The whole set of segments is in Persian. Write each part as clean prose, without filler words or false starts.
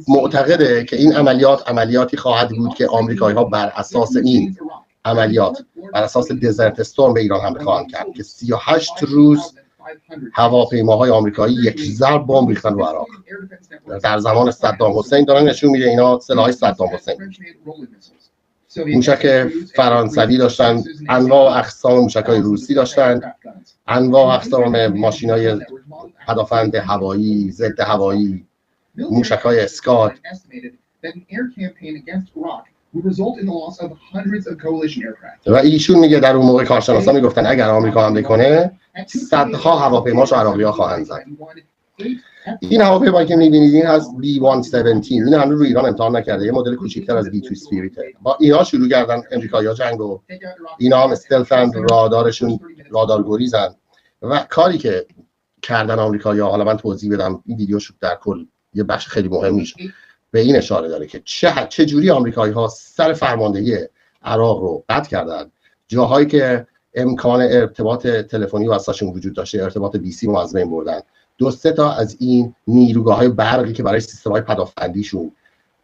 معتقده که این عملیاتی خواهد بود که آمریکایی‌ها بر اساس این عملیات، بر اساس دزرت استورم به ایران حمله خواهند کرد که 38 روز هواپیماهای آمریکایی یک ضرب بمب ریختن رو عراق. در زمان صدام حسین دارن نشون میده اینا سلاح صدام حسین. موشک فرانسوی داشتن، انواع اقسام موشک‌های روسی داشتن، انواع اقسام ماشین‌های پدافند هوایی، ضد هوایی، موشک‌های اسکات. و ایشون میگه در اون موقع کارشناسا میگفتن اگر آمریکا حمله کنه صدها هواپیماشو عراقی‌ها خواهند زد. این هواپیمایی که می‌بینید این از B-117، این هنوز رو ایران امتحان نکرده، یه مدل کوچیک‌تر از B-2 اسپریت. با اینا شروع کردن امریکایی‌ها جنگو. اینا هم استلفن، رادارشون رادارگریزن و کاری که کردن آمریکایی‌ها، حالا من توضیح بدم، این ویدیوش در کل یه بخش خیلی مهمیش به این اشاره داره که چه جوری آمریکایی‌ها سر فرماندهی عراق رو قطع کردن، جاهایی که امکان ارتباط تلفنی واسهشون وجود داشته، ارتباط بیسی رو از بین بردن. 2-3 تا از این نیروگاه‌های برقی که برای سیستم‌های پدافندیشون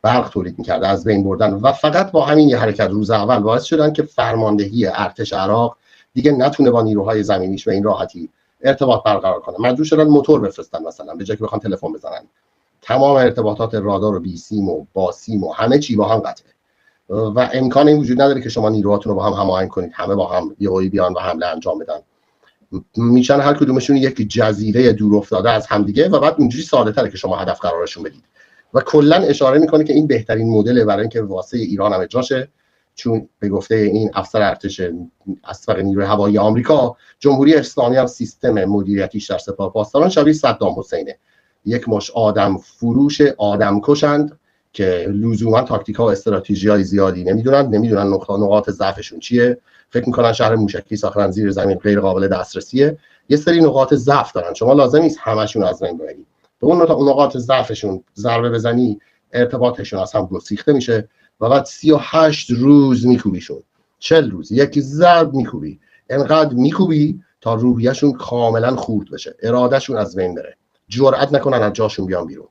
برق تولید می‌کرده از بین بردن و فقط با همین یه حرکت روز اول باعث شدن که فرماندهی ارتش عراق دیگه نتونه با نیروهای زمینیش به این راحتی ارتباط برقرار کنه. مجبور شدن موتور بفرستن، مثلا به جای که بخوان تلفن بزنن. تمام ارتباطات رادار و بیسیم و باسیم و همه چی با هم قطعه و امکان این وجود نداره که شما نیروهاتون رو با هم هماهنگ کنید، همه با هم یهویی بیان و حمله انجام بدن. میشن هر کدومشون یک جزیره دور افتاده از همدیگه و بعد اونجوری ساده تره که شما هدف قرارشون بدید و کلا اشاره میکنه که این بهترین مدل برای اینکه واسه ایران هم اجراشه، چون به گفته این افسر ارتش اسبق نیروی هوایی آمریکا، جمهوری اسلامی هم سیستم مدیریتیش در سپاه پاسداران شبیه صدام حسینه، یک مش آدم فروش آدم کشند که لزوما تاکتیکا و استراتژی‌های زیادی نمیدونن نقاط ضعفشون چیه، فکر میکنن شهر موشکی ساختن زیر زمین غیر قابل دسترسیه. یه سری نقاط ضعف دارن، شما لازم نیست همشون از بین ببرید، به اون نقاط ضعفشون ضربه بزنی ارتباطشون از هم گسیخته میشه و بعد 38 روز میکوبیشون، 40 روز یک ضرب میکوبی، انقدر میکوبی تا روحیه‌شون کاملا خورد بشه، ارادهشون از بین بره، جرئت نکنن از جاشون بیان بیرون،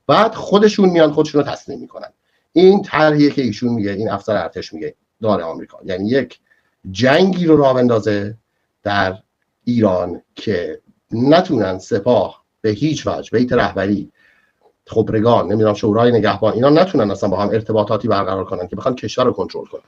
بعد خودشون میان خودشون رو تسلیم میکنن. این طرحیه که ایشون میگه، این افسر ارتش میگه داره آمریکا، یعنی یک جنگی رو راه بندازه در ایران که نتونن سپاه به هیچ وجه، بیت رهبری، خبرگان، نمیدونم شورای نگهبان، اینا نتونن اصلا با هم ارتباطاتی برقرار کنن که بخوان کشور رو کنترل کنن.